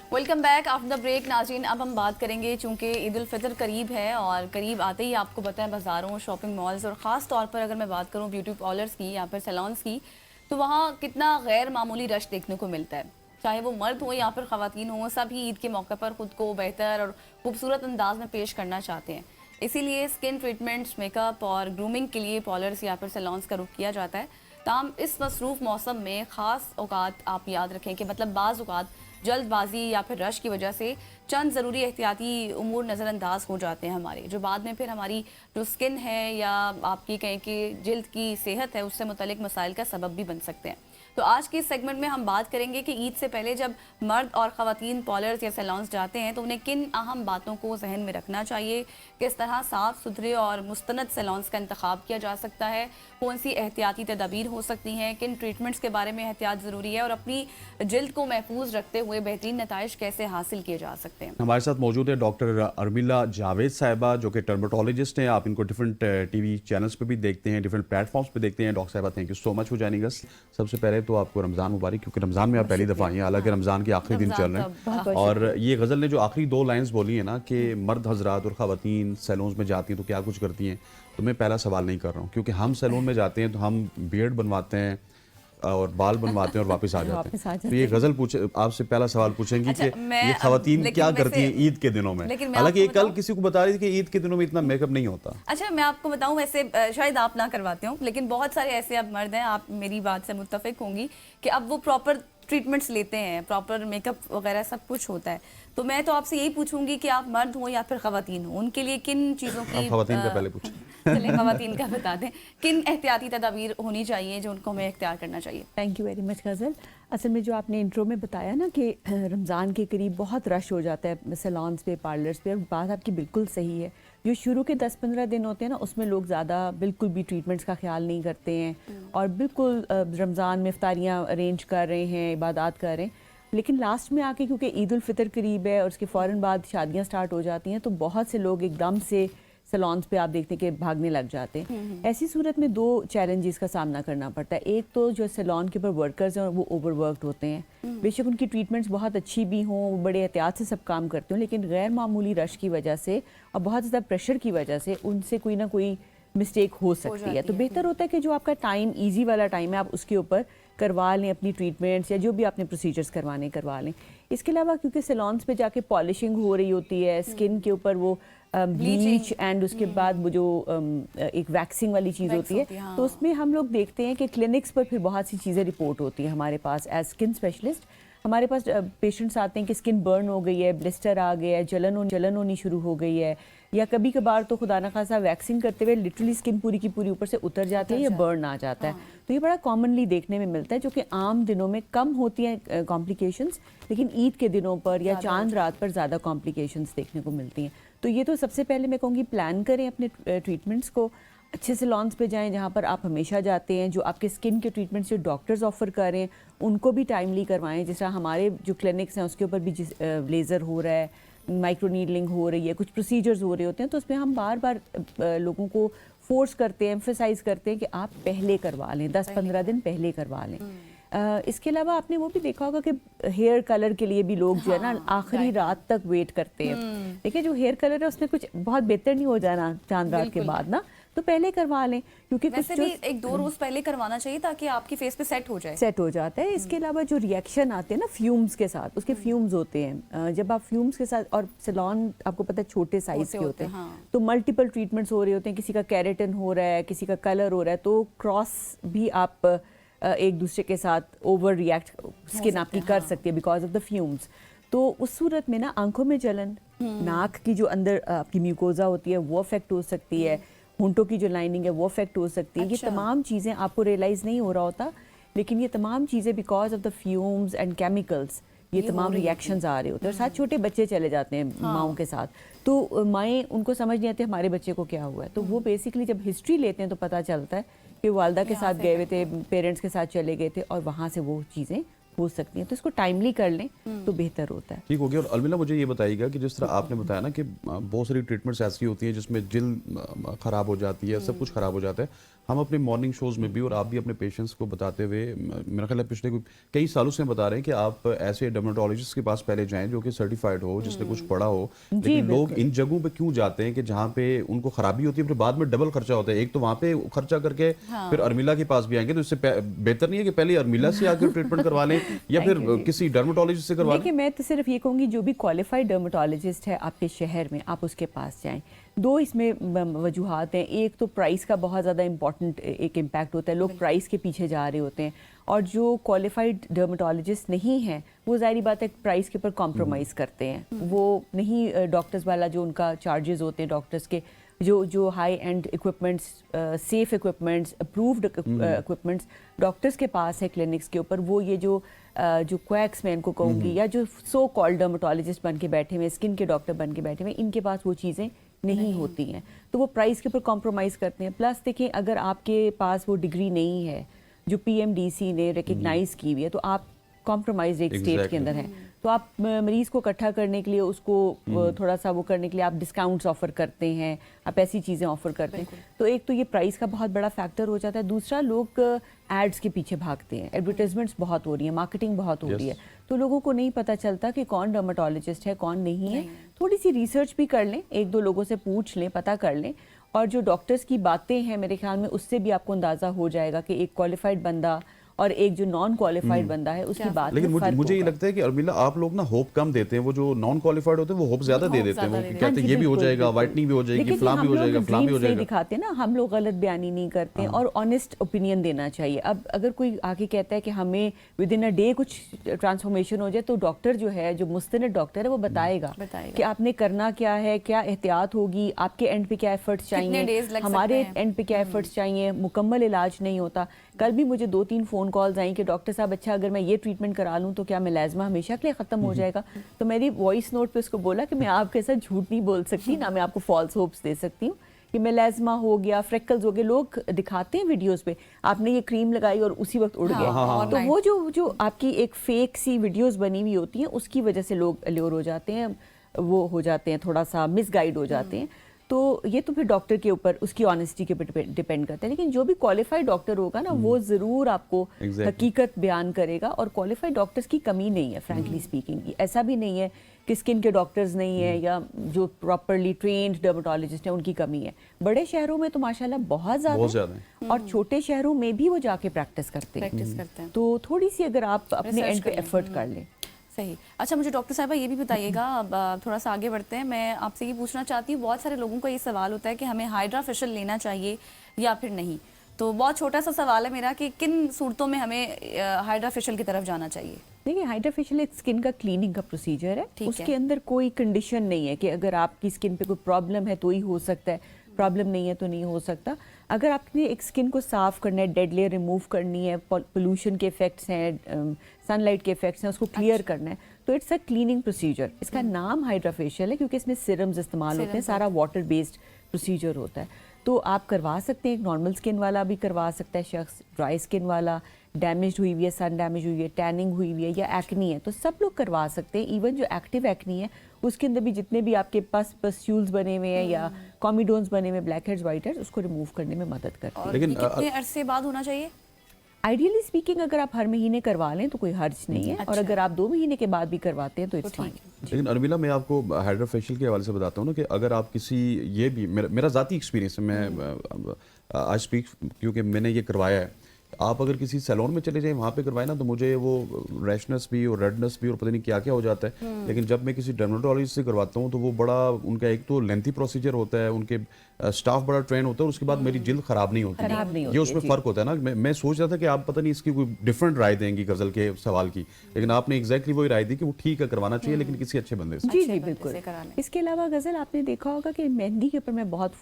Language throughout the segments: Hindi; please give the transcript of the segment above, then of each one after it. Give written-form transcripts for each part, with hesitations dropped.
Welcome back after the break. नाज़रीन, अब हम बात करेंगे, चूँकि ईद उल फितर करीब है और करीब आते ही आपको पता है बाज़ारों, शॉपिंग मॉल्स और ख़ास तौर पर अगर मैं बात करूँ ब्यूटी पार्लर्स की या फिर सैलॉन्स की, तो वहाँ कितना गैर मामूली रश देखने को मिलता है। चाहे वो मर्द हो या फिर ख़वातीन हो, सभी ईद के मौके पर ख़ुद को बेहतर और खूबसूरत अंदाज में पेश करना चाहते हैं। इसीलिए स्किन ट्रीटमेंट्स, मेकअप और ग्रूमिंग के लिए पार्लर्स या फिर सैलॉन्स का रुख किया जाता है। ताम इस मसरूफ़ मौसम में ख़ास औकात आप याद रखें कि मतलब बाज़ औकात जल्दबाजी या फिर रश की वजह से चंद ज़रूरी एहतियाती उमूर नज़रअंदाज हो जाते हैं हमारे, जो बाद में फिर हमारी जो स्किन है या आपकी कहें कि जिल्द की सेहत है उससे मुतल्लिक मसाइल का सबब भी बन सकते हैं। तो आज के इस सेगमेंट में हम बात करेंगे कि ईद से पहले जब मर्द और ख़वातीन पार्लर्स या सैलॉन्स जाते हैं तो उन्हें किन अहम बातों को जहन में रखना चाहिए, किस तरह साफ़ सुथरे और मुस्तनद सैलॉन्स का इंतखाब किया जा सकता है, कौन सी एहतियाती तदाबीर हो सकती हैं, किन ट्रीटमेंट्स के बारे में एहतियात ज़रूरी है और अपनी जिल्द को महफूज रखते हुए बेहतरीन नताइज कैसे हासिल किए जा सकते हैं। हमारे साथ मौजूद है डॉक्टर अर्मिला जावेद साहिबा, जो कि टर्मेटोलॉजिस्ट हैं। आप इनको डिफरेंट टीवी चैनल्स पे भी देखते हैं, डिफरेंट प्लेटफॉर्म्स पे देखते हैं। डॉक्टर साहिबा, thank you so much for joining us. सबसे पहले तो आपको रमज़ान मुबारक, क्योंकि रमज़ान में आप पहली दफ़ा आई हैं, हालांकि रमज़ान के आखिरी दिन चल रहे हैं। और ये गज़ल ने जो आखिरी दो लाइन्स बोली है ना कि मर्द हजरात और ख़वातीन सैलून में जाती हैं तो क्या कुछ करती हैं, तो मैं पहला सवाल नहीं कर रहा हूँ, क्योंकि हम सैलून में जाते हैं तो हम बियर्ड बनवाते हैं और बाल बनवाते हैं और वापस आ जाते हैं। तो ये गजल पूछे, आपसे पहला सवाल पूछेंगी कि ये खवातीन क्या करती हैं ईद के दिनों में। हालांकि ये कल किसी को बता रही थी कि ईद के दिनों में इतना मेकअप नहीं होता। अच्छा, मैं आपको बताऊं, वैसे शायद आप ना करवाते हो, लेकिन बहुत सारे ऐसे अब मर्द हैं, आप मेरी बात से मुत्तफिक होंगी कि अब वो प्रॉपर ट्रीटमेंट्स लेते हैं, प्रॉपर मेकअप वगैरह सब कुछ होता है। तो मैं तो आपसे यही पूछूंगी कि आप मर्द हो या फिर खवातीन हो, उनके लिए किन चीज़ों की खवातीन का पहले पूछें। चलें, खवातीन का बता दें, किन एहतियाती तदाबीर होनी चाहिए जो उनको हमें इख्तियार करना चाहिए। थैंक यू वेरी मच गज़ल। असल में जो आपने इंट्रो में बताया ना कि रमज़ान के करीब बहुत रश हो जाता है सैलॉन्स पे, पार्लर्स पे, और बात आपकी बिल्कुल सही है। जो शुरू के 10-15 दिन होते हैं ना, उसमें लोग ज़्यादा बिल्कुल भी ट्रीटमेंट्स का ख्याल नहीं करते हैं और बिल्कुल रमज़ान में इफ्तारियाँ अरेंज कर रहे हैं, इबादत कर रहे हैं। लेकिन लास्ट में आके, क्योंकि ईद उल फितर करीब है और उसके फ़ौरन बाद शादियाँ स्टार्ट हो जाती हैं, तो बहुत से लोग एकदम से सैलॉन्स पे आप देखते हैं कि भागने लग जाते हैं। ऐसी सूरत में दो चैलेंजेस का सामना करना पड़ता है। एक तो जो सैलॉन के ऊपर वर्कर्स हैं वो ओवरवर्कड होते हैं, बेशक उनकी ट्रीटमेंट्स बहुत अच्छी भी हों, वो बड़े एहतियात से सब काम करते हो, लेकिन गैर मामूली रश की वजह से और बहुत ज़्यादा प्रेशर की वजह से उनसे कोई ना कोई मिस्टेक हो सकती है। तो बेहतर होता है कि जो आपका टाइम ईजी वाला टाइम है, आप उसके ऊपर करवा लें अपनी ट्रीटमेंट्स या जो भी आपने प्रोसीजर्स करवा लें। इसके अलावा क्योंकि सैलॉन्स पे जाके पॉलिशिंग हो रही होती है, स्किन के ऊपर वो ब्लीच एंड उसके बाद वो जो एक वैक्सिंग वाली चीज़ होती है, हाँ। तो उसमें हम लोग देखते हैं कि क्लिनिक्स पर फिर बहुत सी चीज़ें रिपोर्ट होती हैं हमारे पास एज स्किन स्पेशलिस्ट। हमारे पास पेशेंट्स आते हैं कि स्किन बर्न हो गई है, ब्लिस्टर आ गया है, जलन होनी शुरू हो गई है, या कभी कभार तो खुदा न खासा वैक्सिंग करते हुए लिटरली स्किन पूरी की पूरी ऊपर से उतर जाती है या बर्न आ जाता है। तो ये बड़ा कॉमनली देखने में मिलता है, जो कि आम दिनों में कम होती हैं कॉम्प्लिकेशंस, लेकिन ईद के दिनों पर या चांद रात पर ज़्यादा कॉम्प्लिकेशंस देखने को मिलती हैं। तो ये तो सबसे पहले मैं कहूँगी प्लान करें अपने ट्रीटमेंट्स को, अच्छे सैलॉन्स पे जाएं जहाँ पर आप हमेशा जाते हैं, जो आपके स्किन के ट्रीटमेंट्स जो डॉक्टर्स ऑफर कर रहे हैं उनको भी टाइमली करवाएं। जिस तरह हमारे जो क्लिनिक्स हैं उसके ऊपर भी लेज़र हो रहा है, माइक्रो नीडलिंग हो रही है, कुछ प्रोसीजर्स हो रहे होते हैं, तो उसमें हम बार बार लोगों को फोर्स करते हैं, एम्फेसाइज करते हैं कि आप पहले करवा लें, 10-15 दिन पहले करवा लें। इसके अलावा आपने वो भी देखा होगा कि हेयर कलर के लिए भी लोग जो है ना आखिरी रात तक वेट करते हैं। देखिए, जो हेयर कलर है उसमें कुछ बहुत बेहतर नहीं हो जाना चांद रात के बाद ना, तो पहले करवा लें, क्योंकि वैसे भी 1-2 रोज पहले करवाना चाहिए ताकि आपकी फेस पे सेट हो जाता है। इसके अलावा जो रिएक्शन आते हैं ना फ्यूम्स के साथ, उसके फ्यूम्स होते हैं, जब आप फ्यूम्स के साथ, और सैलॉन आपको पता है छोटे साइज के होते हैं, तो मल्टीपल ट्रीटमेंट्स हो रहे होते हैं, किसी का केराटिन हो रहा है, किसी का कलर हो रहा है, तो क्रॉस भी आप एक दूसरे के साथ ओवर रिएक्ट स्किन आपकी कर सकती है बिकॉज ऑफ द फ्यूम्स। तो उस सूरत में ना आंखों में जलन, नाक की जो अंदर आपकी म्यूकोजा होती है वो अफेक्ट हो सकती है, होंठों की जो लाइनिंग है वो अफेक्ट हो सकती है। ये तमाम चीज़ें आपको रियलाइज़ नहीं हो रहा होता, लेकिन ये तमाम चीज़ें because of the fumes and chemicals ये तमाम रिएक्शंस आ रहे होते हैं। और साथ छोटे बच्चे चले जाते हैं माओं के साथ, तो माएँ उनको समझ नहीं आती हमारे बच्चे को क्या हुआ है, तो वो बेसिकली जब हिस्ट्री लेते हैं तो पता चलता है कि वालदा के साथ गए हुए थे, पेरेंट्स के साथ चले गए थे, और वहाँ से वो चीज़ें हो सकती हैं। तो इसको टाइमली कर लें तो बेहतर होता है। ठीक हो गया। और अलमिला, मुझे ये बताइएगा कि जिस तरह आपने बताया ना कि बहुत सारी ट्रीटमेंट्स ऐसी होती हैं जिसमें जिल्द ख़राब हो जाती है, सब कुछ ख़राब हो जाता है, हम अपने मॉर्निंग शोज में भी और आप भी अपने पेशेंट्स को बताते हुए मेरा ख्याल है पिछले कई सालों से बता रहे हैं कि आप ऐसे डर्मेटोलॉजिस्ट के पास पहले जाएं जो कि सर्टिफाइड हो, जिसने कुछ पढ़ा हो। लेकिन लोग इन जगहों पे क्यों जाते हैं कि जहाँ पे उनको खराबी होती है, फिर बाद में डबल खर्चा होता है। एक तो वहाँ पे खर्चा करके फिर अर्मिला के पास भी आएंगे, तो इससे बेहतर नहीं है कि पहले अर्मिला से आकर ट्रीटमेंट करवा लें या फिर किसी डर्मेटोलॉजिस्ट से करवा लें? देखिए, मैं तो सिर्फ ये कहूँगी जो भी क्वालिफाइड डर्मेटोलॉजिस्ट है आपके शहर में, आप उसके पास जाएं। दो इसमें वजूहात हैं। एक तो प्राइस का बहुत ज़्यादा इंपॉर्टेंट एक इम्पैक्ट होता है, लोग प्राइस के पीछे जा रहे होते हैं, और जो क्वालिफाइड डर्मेटोलॉजिस्ट नहीं है वो ज़ाहिर बात है प्राइस के ऊपर कॉम्प्रोमाइज़ करते हैं। वो नहीं डॉक्टर्स वाला जो उनका चार्जेस होते हैं डॉक्टर्स के, जो high and equipments, safe equipments, approved equipments doctors के पास है क्लिनिक्स के ऊपर, वो ये जो क्वैक्स मैं इनको कहूँगी या जो सो कॉल्ड डर्मेटोलॉजिस्ट बन के बैठे हुए, स्किन के डॉक्टर बन के बैठे हुए, इनके पास वो चीज़ें नहीं होती हैं, तो वो प्राइस के ऊपर कॉम्प्रोमाइज़ करते हैं। प्लस देखिए, अगर आपके पास वो डिग्री नहीं है जो PMDC ने रिकग्नाइज की हुई है, तो आप कॉम्प्रोमाइज एक स्टेट के अंदर है, तो आप मरीज को इकट्ठा करने के लिए, उसको थोड़ा सा वो करने के लिए आप डिस्काउंट्स ऑफर करते हैं, आप ऐसी चीज़ें ऑफर करते हैं। तो एक तो ये प्राइस का बहुत बड़ा फैक्टर हो जाता है। दूसरा, लोग एड्स के पीछे भागते हैं, एडवर्टाइजमेंट्स बहुत हो रही है, मार्केटिंग बहुत हो रही है, तो लोगों को नहीं पता चलता कि कौन डर्मेटोलॉजिस्ट है कौन नहीं है। थोड़ी सी रिसर्च भी कर लें, एक दो लोगों से पूछ लें, पता कर लें, और जो डॉक्टर्स की बातें हैं मेरे ख्याल में उससे भी आपको अंदाज़ा हो जाएगा कि एक क्वालिफाइड बंदा और एक जो नॉन क्वालिफाइड बंदा है उसकी बात में लेकिन मुझे ये लगता है कि अर्मिला आप लोग ना होप कम देते हैं, वो जो नॉन क्वालिफाइड होते हैं वो होप ज्यादा दे देते हैं। वो कहते हैं ये भी हो जाएगा, वाइटनिंग भी हो जाएगी, फ्लाम भी हो जाएगा, फ्लाम भी हो जाएगा। दिखाते हैं ना, हम लोग गलत बयानी नहीं करते हैं, और ऑनेस्ट ओपिनियन देना चाहिए। अब अगर कोई आके कहता है कि हमें विद इन अ डे कुछ ट्रांसफॉर्मेशन हो जाए, तो डॉक्टर जो है, जो मुस्तनद डॉक्टर है, वो बताएगा कि आपने करना क्या है, क्या एहतियात होगी, आपके एंड पे क्या एफर्ट्स चाहिए, हमारे एंड पे क्या एफर्ट्स चाहिए। मुकम्मल इलाज नहीं होता। कल भी मुझे 2-3 फ़ोन कॉल्स आई कि डॉक्टर साहब, अच्छा अगर मैं ये ट्रीटमेंट करा लूँ तो क्या मिलाज़मा हमेशा के लिए ख़त्म हो जाएगा? तो मेरी वॉइस नोट पे उसको बोला कि मैं आपके साथ झूठ नहीं बोल सकती, ना मैं आपको फॉल्स होप्स दे सकती हूँ कि मिलाज़मा हो गया, फ्रेकल्स हो गए। लोग दिखाते हैं वीडियोस पे, आपने ये क्रीम लगाई और उसी वक्त उड़ गया। तो वो जो आपकी एक फेक सी वीडियोस बनी हुई होती हैं, उसकी वजह से लोग अल्योर हो जाते हैं, वो हो जाते हैं, थोड़ा सा मिसगाइड हो जाते हैं। तो ये तो फिर डॉक्टर के ऊपर, उसकी ऑनेस्टी के ऊपर डिपेंड करता है। लेकिन जो भी क्वालिफाइड डॉक्टर होगा ना, वो ज़रूर आपको हकीकत बयान करेगा। और क्वालिफाइड डॉक्टर्स की कमी नहीं है, फ्रैंकली स्पीकिंग। ऐसा भी नहीं है कि स्किन के डॉक्टर्स नहीं है या जो प्रॉपरली ट्रेन्ड डर्मेटोलॉजिस्ट हैं उनकी कमी है। बड़े शहरों में तो माशाल्लाह बहुत ज़्यादा है, और छोटे शहरों में भी वो जाके प्रैक्टिस करते हैं। तो थोड़ी सी अगर आप अपने एंड पे एफर्ट कर लें। सही। अच्छा, मुझे डॉक्टर साहिबा ये भी बताइएगा, अब थोड़ा सा आगे बढ़ते हैं। मैं आपसे ये पूछना चाहती हूँ, बहुत सारे लोगों का ये सवाल होता है कि हमें हाइड्रा फेशियल लेना चाहिए या फिर नहीं। तो बहुत छोटा सा सवाल है मेरा कि किन सूरतों में हमें हाइड्रा फेशियल की तरफ जाना चाहिए? देखिए, हाइड्रा फेशियल एक स्किन का क्लीनिंग का प्रोसीजर है। उसके अंदर कोई कंडीशन नहीं है कि अगर आपकी स्किन पे कोई प्रॉब्लम है तो ही हो सकता है, प्रॉब्लम नहीं है तो नहीं हो सकता। अगर आपने एक स्किन को साफ करना है, डेड लेयर रिमूव करनी है, पोल्यूशन के इफेक्ट्स हैं, सनलाइट के इफेक्ट्स हैं, उसको क्लियर करना है, तो इट्स अ क्लीनिंग प्रोसीजर। इसका नाम हाइड्रा फेशियल है क्योंकि इसमें सिरम्स इस्तेमाल होते हैं, सारा वाटर बेस्ड प्रोसीजर होता है। तो आप करवा सकते हैं, एक नॉर्मल स्किन वाला भी करवा सकता है शख्स, ड्राई स्किन वाला, डैमेज हुई हुई है, सन डैमेज हुई है, टैनिंग हुई हुई है या एक्नी है, तो सब लोग करवा सकते हैं। इवन जो एक्टिव एक्नी है उसके अंदर भी जितने भी आपके पास पस्ट्यूल्स बने हुए हैं या कॉमिडोन्स बने हुए, ब्लैक हेड्स, वाइट हेड्स, उसको रिमूव करने में मदद करते हैं। लेकिन कितने अरसे बाद होना चाहिए? आइडियली स्पीकिंग अगर आप हर महीने करवा लें तो कोई हर्ज नहीं है। अच्छा। और अगर आप 2 महीने के बाद भी करवाते हैं तो इट्स फाइन। लेकिन अर्मिला, मैं आपको हाइड्रा फेशियल के हवाले से बताता हूँ ना कि अगर आप किसी, ये भी मेरा ज़ाती एक्सपीरियंस है, मैं आई स्पीक क्योंकि मैंने ये करवाया है। आप अगर किसी सैलून में चले जाएं, वहाँ पे करवाएं ना, तो मुझे वो रैशनेस भी और रेडनेस भी और पता नहीं क्या क्या हो जाता है। लेकिन जब मैं किसी डर्मेटोलॉजिस्ट से करवाता हूँ तो वो बड़ा, उनका एक तो लेंथी प्रोसीजर होता है, उनके स्टाफ बड़ा ट्रेन होता है, और उसके बाद मेरी जिल्द खराब नहीं होती। ये उसमें फ़र्क होता है ना। मैं सोच रहा था कि आप पता नहीं इसकी कोई डिफरेंट राय देंगी गज़ल के सवाल की, लेकिन आपने एग्जैक्टली वही राय दी कि वो ठीक है, करवाना चाहिए, लेकिन किसी अच्छे बंदे से। जी जी बिल्कुल। इसके अलावा गज़ल, आपने देखा होगा कि मेहंदी के ऊपर मैं बहुत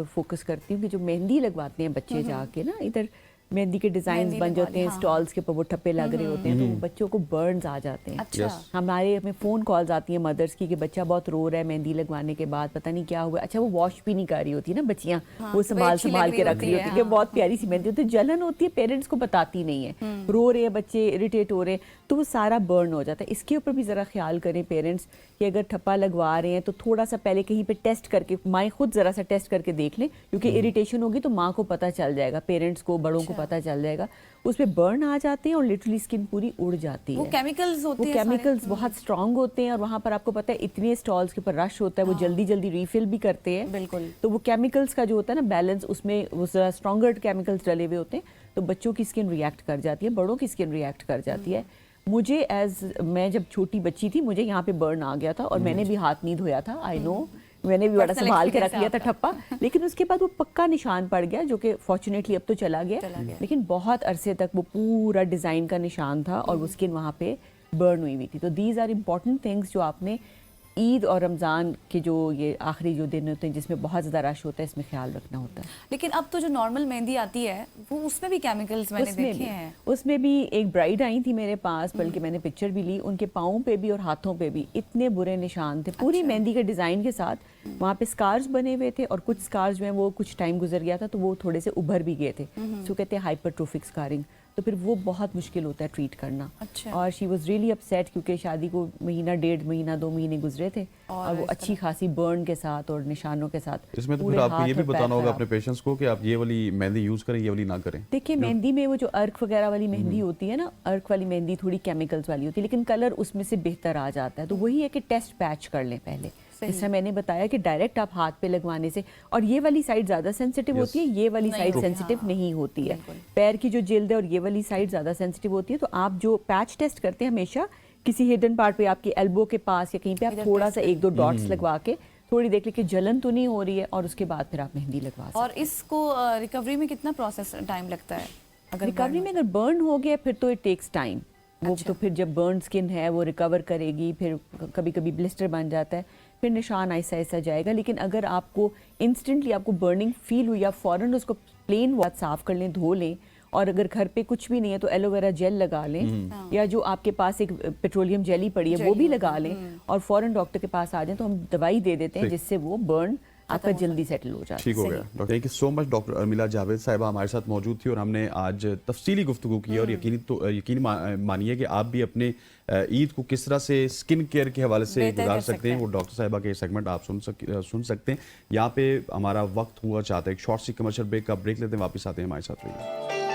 फोकस करती हूँ कि जो मेहंदी लगवाते हैं बच्चे जाके ना, इधर मेहंदी के डिजाइन मेहंदी बन लगवा जाते ली, हैं, हाँ, स्टॉल्स के ऊपर वो ठप्पे लग रहे होते हैं, तो बच्चों को बर्न्स आ जाते हैं। अच्छा Yes. हमें फ़ोन कॉल्स आती हैं मदर्स की कि बच्चा बहुत रो रहा है मेहंदी लगवाने के बाद, पता नहीं क्या हुआ। अच्छा, वो वॉश भी नहीं कर रही होती ना बच्चियाँ, हाँ, वो संभाल अच्छी संभाल लग के रही रख रही होती है, होती है कि हाँ। बहुत प्यारी सी मेहंदी होती है, जलन होती है, पेरेंट्स को बताती नहीं है, रो रहे हैं बच्चे, इरिटेट हो रहे हैं, तो वो सारा बर्न हो जाता है। इसके ऊपर भी ज़रा ख्याल करें पेरेंट्स कि अगर ठप्पा लगवा रहे हैं तो थोड़ा सा पहले कहीं पे टेस्ट करके, माएँ खुद ज़रा सा टेस्ट करके देख लें, क्योंकि इरिटेशन होगी तो माँ को पता चल जाएगा, पेरेंट्स को, बड़ों को अच्छा। पता चल जाएगा, उस पर बर्न आ जाते हैं और लिटरली स्किन पूरी उड़ जाती वो है। केमिकल्स होते वो हैं सारे? केमिकल्स बहुत स्ट्रांग होते हैं और वहाँ पर आपको पता है इतने स्टॉल्स के ऊपर रश होता है, वो जल्दी जल्दी रीफिल भी करते हैं। बिल्कुल। तो वो केमिकल्स का जो होता है ना बैलेंस, उसमें वो स्ट्रॉन्गर केमिकल्स डले हुए होते हैं, तो बच्चों की स्किन रिएक्ट कर जाती है, बड़ों की स्किन रिएक्ट कर जाती है। मुझे मैं जब छोटी बच्ची थी, मुझे यहाँ पे बर्न आ गया था और मैंने भी हाथ नहीं धोया था, आई नो, मैंने भी बड़ा Personal संभाल के रख experience लिया था आपका। ठप्पा, लेकिन उसके बाद वो पक्का निशान पड़ गया, जो कि फॉर्चुनेटली अब तो चला गया, लेकिन बहुत अरसे तक वो पूरा डिज़ाइन का निशान था और वो स्किन वहाँ पे बर्न हुई हुई थी। तो दीज आर इम्पॉर्टेंट थिंग्स जो आपने ईद और रमज़ान के जो ये आखिरी जो दिन होते हैं जिसमें बहुत ज़्यादा रश होता है, इसमें ख्याल रखना होता है। लेकिन अब तो जो नॉर्मल मेहंदी आती है वो उसमें भी केमिकल्स मैंने देखे हैं। उसमें भी एक ब्राइड आई थी मेरे पास, बल्कि मैंने पिक्चर भी ली, उनके पाँव पे भी और हाथों पे भी इतने बुरे निशान थे, पूरी मेहंदी के डिज़ाइन के साथ। वहाँ पे स्कार्स बने हुए थे और कुछ स्कार्स जो हैं वो कुछ टाइम गुजर गया था तो वो थोड़े से उभर भी गए थे, तो कहते हैं हाइपरट्रोफिक स्कारिंग, तो फिर वो बहुत मुश्किल होता है ट्रीट करना। अच्छा। और शी वॉज रियली अपसेट क्योंकि शादी को महीना, 1.5 महीना, 2 महीने गुजरे थे और वो इस अच्छी खासी बर्न के साथ और निशानों के साथ। इसमें तो पूरे फिर आपको हाथ ये भी और पैर बताना होगा खराब। अपने पेशेंट्स को कि आप ये वाली मेहंदी यूज करें, ये वाली ना करें। देखिए मेहंदी में वो जो अर्क वगैरह वाली मेहंदी होती है ना, अर्क वाली मेहंदी थोड़ी केमिकल्स वाली होती है, लेकिन कलर उसमें से बेहतर आ जाता है। तो वही है कि टेस्ट पैच कर लें पहले, जैसा मैंने बताया कि डायरेक्ट आप हाथ पे लगवाने से, और ये वाली साइड ज्यादा सेंसिटिव होती है, ये वाली साइड सेंसिटिव नहीं होती है। पैर की जो जिल्द है और ये वाली साइड ज्यादा सेंसिटिव होती है। तो आप जो पैच टेस्ट करते हैं हमेशा किसी हिडन पार्ट पे, आपके एल्बो के पास या कहीं पे, आप थोड़ा सा 1-2 डॉट्स लगवा के थोड़ी देख लेके जलन तो नहीं हो रही है, और उसके बाद फिर आप मेहंदी लगवा सकते हैं। और इसको रिकवरी में कितना प्रोसेस टाइम लगता है? अगर रिकवरी में अगर बर्न हो गया फिर तो इट टेक्स टाइम। वो तो फिर जब बर्न स्किन है वो रिकवर करेगी, फिर कभी कभी ब्लिस्टर बन जाता है, फिर निशान ऐसा ऐसा जाएगा। लेकिन अगर आपको इंस्टेंटली आपको बर्निंग फील हुई, आप फौरन उसको प्लेन वाटर साफ कर लें, धो लें, और अगर घर पे कुछ भी नहीं है तो एलोवेरा जेल लगा लें, या जो आपके पास एक पेट्रोलियम जेली पड़ी है वो भी लगा लें, और फौरन डॉक्टर के पास आ जाएं तो हम दवाई दे देते हैं जिससे वो बर्न आपका जल्दी सेटल हो जाए। ठीक हो गया doctor. Thank you so much doctor Armila Javed साहिबा हमारे साथ मौजूद थी और हमने आज तफसीली गुफ्तगू की, और यकीन मानिए कि आप भी अपने ईद को किस तरह से स्किन केयर के हवाले से गुजार सकते हैं, वो डॉक्टर साहिबा के सेगमेंट आप सुन सकते हैं। यहाँ पे हमारा वक्त हुआ चाहता है एक शॉर्ट सी कमर्शियल ब्रेक का, ब्रेक लेते हैं, वापस आते हैं, हमारे साथ रहिए।